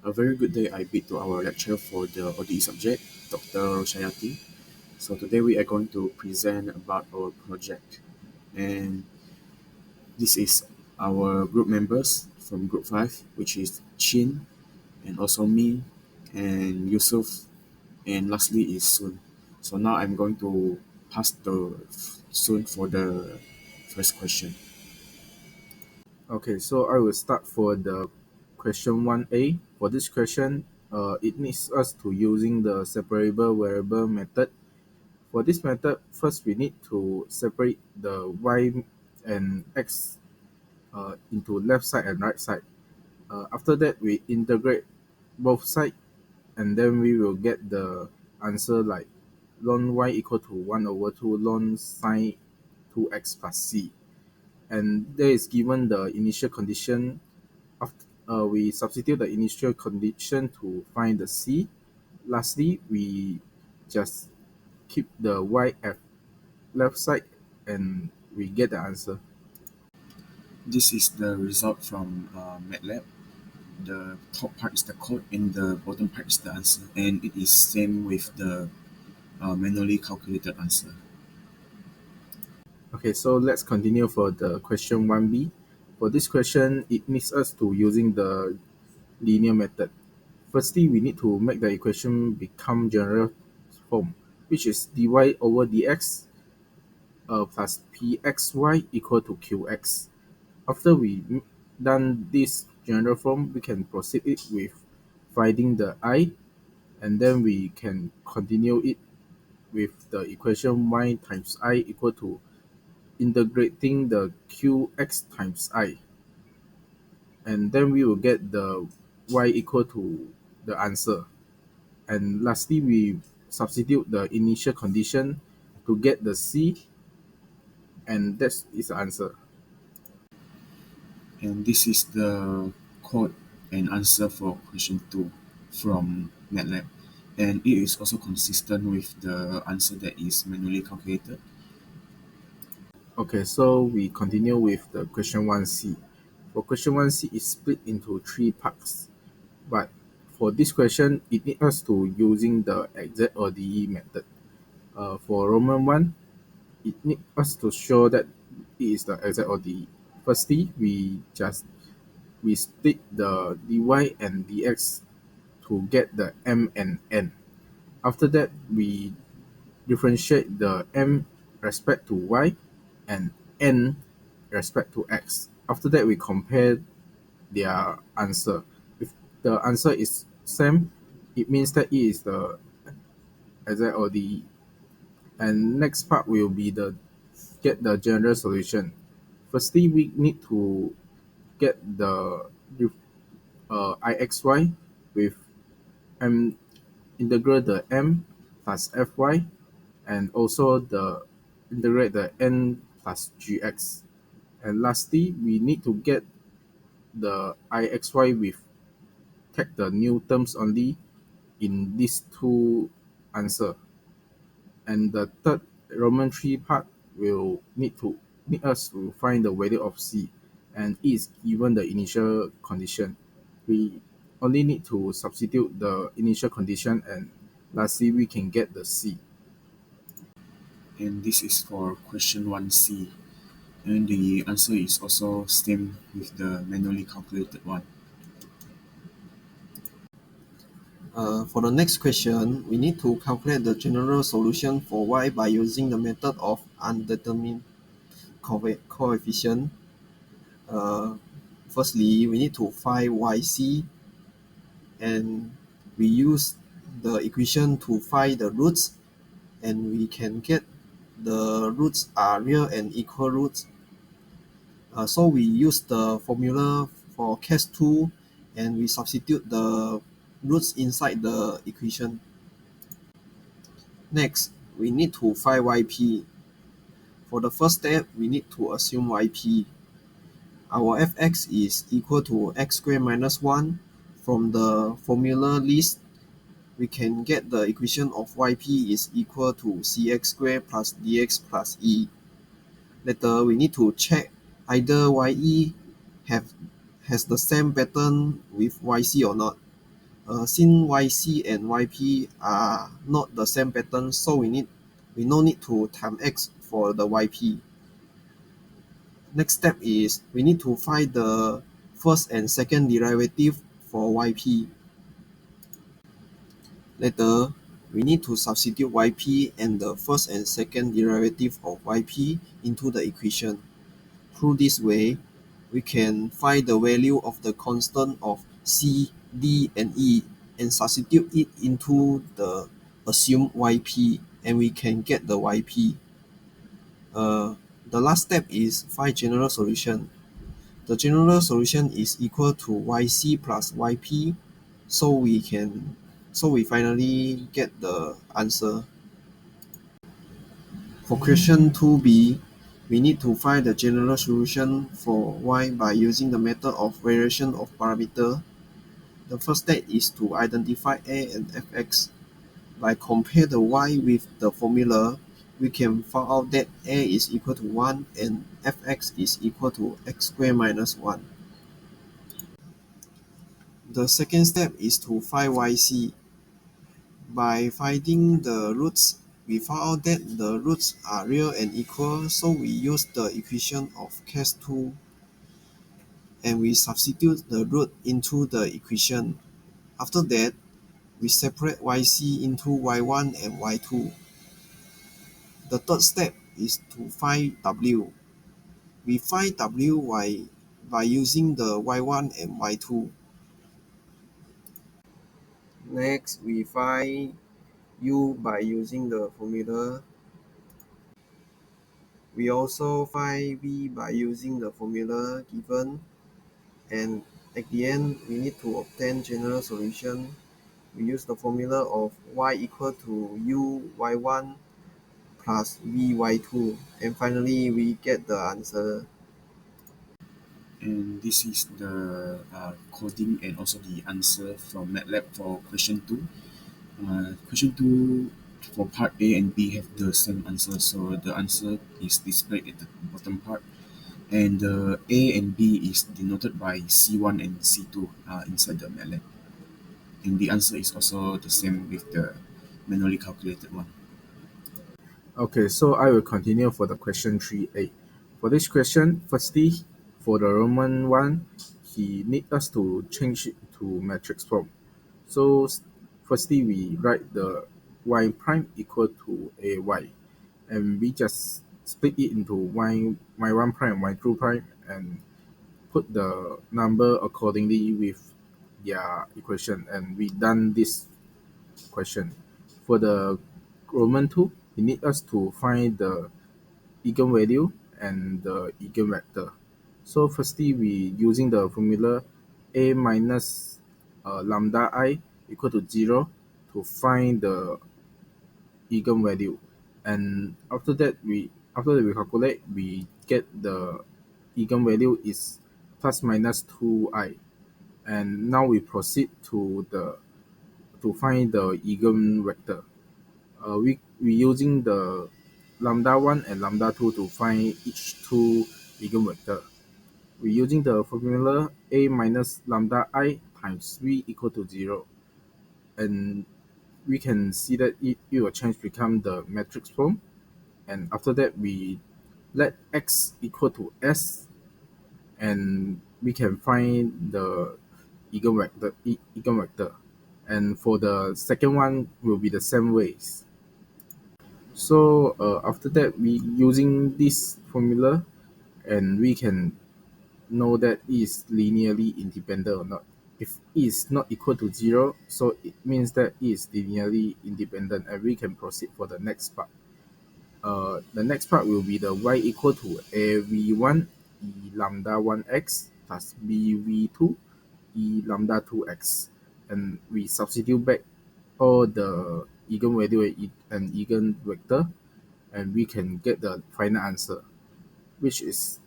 A very good day I bid to our lecturer for the ODE subject, Dr. Roshayati. So today we are going to present about our project. And this is our group members from group 5, which is Chin, and also me, and Yusuf, and lastly is Sun. So now I'm going to pass the Sun for the first question. Okay, so I will start for the question 1A. For this question, it needs us to using the separable variable method. For this method, first we need to separate the y and x into left side and right side. After that, we integrate both sides, and then we will get the answer like ln y equal to 1 over 2 ln sine 2x plus c. And there is given the initial condition. After we substitute the initial condition to find the c. Lastly, we just keep the y at left side and we get the answer. This is the result from MATLAB. The top part is the code and the bottom part is the answer, and it is same with the manually calculated answer. Okay, so let's continue for the question 1b. For this question, it needs us to using the linear method. Firstly, we need to make the equation become general form, which is dy over dx plus pxy equal to qx. After we done this general form, we can proceed it with finding the I, and then we can continue it with the equation y times I equal to integrating the qx times I, and then we will get the y equal to the answer. And lastly, we substitute the initial condition to get the c, and that is the answer. And this is the code and answer for question 2 from MATLAB. And it is also consistent with the answer that is manually calculated. Okay, so we continue with the question 1c. For question 1c, is split into three parts. But for this question, it needs us to using the exact ODE method. For Roman 1, it needs us to show that it is the exact ODE. Firstly, we split the dy and dx to get the m and n. After that, we differentiate the m respect to y and n respect to x. After that, we compare their answer. If the answer is same, it means that it is the exact ODE. And next part will be the get the general solution. Firstly, we need to get the ixy with m integral the m plus fy, and also the integrate the n plus gx. And lastly, we need to get the ixy with take the new terms only in these two answer. And the third Roman 3 part will need us to find the value of c, and it is given the initial condition. We only need to substitute the initial condition, and lastly we can get the c. And this is for question 1c. And the answer is also same with the manually calculated one. For the next question, we need to calculate the general solution for y by using the method of undetermined coefficient. Uh, Firstly, we need to find yc, and we use the equation to find the roots, and we can get the roots are real and equal roots. So we use the formula for case 2, and we substitute the roots inside the equation. Next, we need to find yp. For the first step, we need to assume yp. Our fx is equal to x squared minus 1. From the formula list, we can get the equation of yp is equal to cx squared plus dx plus e. Later, we need to check either ye has the same pattern with yc or not. Since YC and YP are not the same pattern, so we no need to time x for the YP. Next step is we need to find the first and second derivative for YP. Later, we need to substitute YP and the first and second derivative of YP into the equation. Through this way, we can find the value of the constant of C, D, and E and substitute it into the assumed YP, and we can get the YP. The last step is find general solution. The general solution is equal to YC plus YP, so we finally get the answer. For question 2b, we need to find the general solution for y by using the method of variation of parameter. The first step is to identify a and fx. By compare the y with the formula, we can find out that a is equal to 1 and fx is equal to x squared minus 1. The second step is to find yc. By finding the roots, we found out that the roots are real and equal, so we use the equation of case 2 and we substitute the root into the equation. After that, we separate yc into y1 and y2. The third step is to find w. We find w by using the y1 and y2. Next, we find u by using the formula. We also find v by using the formula given, and at the end we need to obtain general solution. We use the formula of y equal to u y1 plus v y2, and finally we get the answer. And this is the coding and also the answer from MATLAB for question 2. Question 2 for part A and B have the same answer, so the answer is displayed at the bottom part. And the A and B is denoted by C1 and C2 inside the MATLAB. And the answer is also the same with the manually calculated one. Okay, so I will continue for the question 3a. For this question, firstly, for the Roman one, he need us to change it to matrix form. So firstly, we write the y prime equal to ay, and we just split it into y1 prime, y2 prime, and put the number accordingly with their equation, and we done this question. For the Roman 2, we need us to find the eigenvalue and the eigenvector. So firstly, we using the formula a minus lambda I equal to 0 to find the eigenvalue. And after that we calculate, we get the eigenvalue is plus minus 2i. And now we proceed to find the eigenvector. We using the lambda 1 and lambda 2 to find each two eigenvector. We using the formula a minus lambda I times v equal to 0. And we can see that it will change become the matrix form. And after that, we let x equal to s, and we can find the eigenvector. And for the second one will be the same ways. So after that, we using this formula, and we can know that it is linearly independent or not. If it is not equal to 0, so it means that it is linearly independent, and we can proceed for the next part. The next part will be the y equal to av1 e lambda 1x plus bv2 e lambda 2x, and we substitute back all the eigenvalue and eigenvector, and we can get the final answer, which is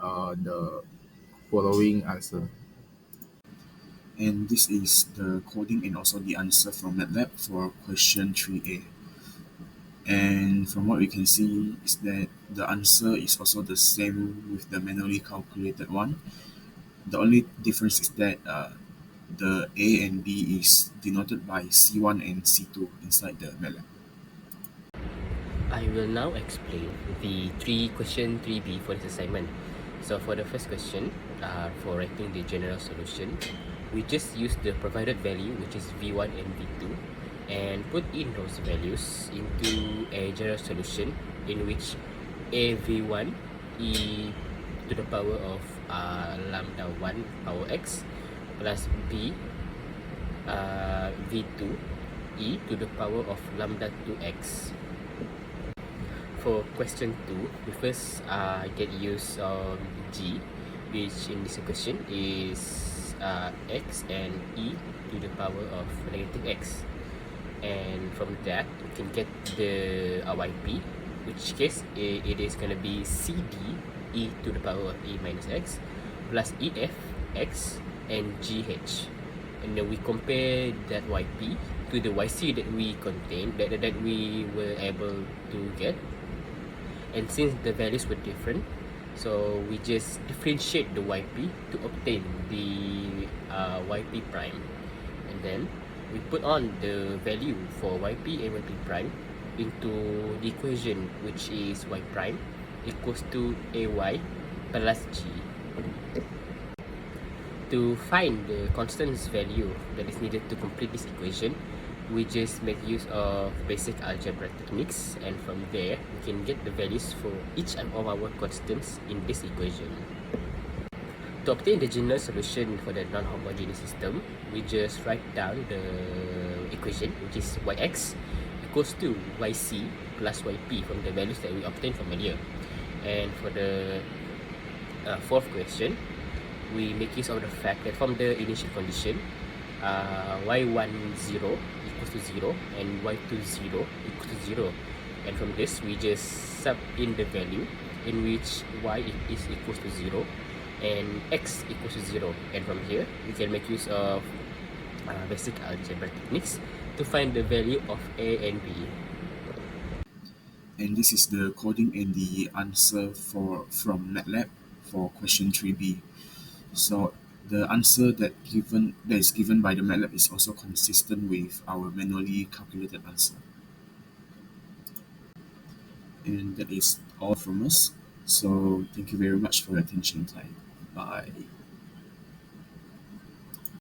the following answer. And this is the coding and also the answer from MATLAB for question 3a. And from what we can see is that the answer is also the same with the manually calculated one. The only difference is that the A and B is denoted by C1 and C2 inside the MATLAB. I will now explain the question 3B for this assignment. So for the first question, for writing the general solution, we just use the provided value, which is V1 and V2, and put in those values into a general solution in which A V1 e to the power of lambda 1 power x plus B V2 e to the power of lambda 2x. For question 2, we first get use of G, which in this question is x and e to the power of negative x. And from that, we can get the YP, which case it is going to be CD e to the power of e minus x plus EF x and GH. And then we compare that YP to the YC that we contained, that we were able to get. And since the values were different, so we just differentiate the YP to obtain the YP prime. And then we put on the value for YP and YP prime into the equation, which is Y prime equals to AY plus G. To find the constants value that is needed to complete this equation, we just make use of basic algebra techniques, and from there we can get the values for each of our constants in this equation. To obtain the general solution for the non-homogeneous system, we just write down the equation, which is yx equals to yc plus yp from the values that we obtained from earlier. And for the fourth question, we make use of the fact that from the initial condition, y10 equals to 0 and y20 equals to 0. And from this, we just sub in the value in which y is equals to 0 and x equals to 0. And from here, we can make use of basic algebra techniques to find the value of a and b. And this is the coding and the answer from MATLAB for question 3B. So the answer that is given by the MATLAB is also consistent with our manually calculated answer. And that is all from us. So thank you very much for your attention time. Bye.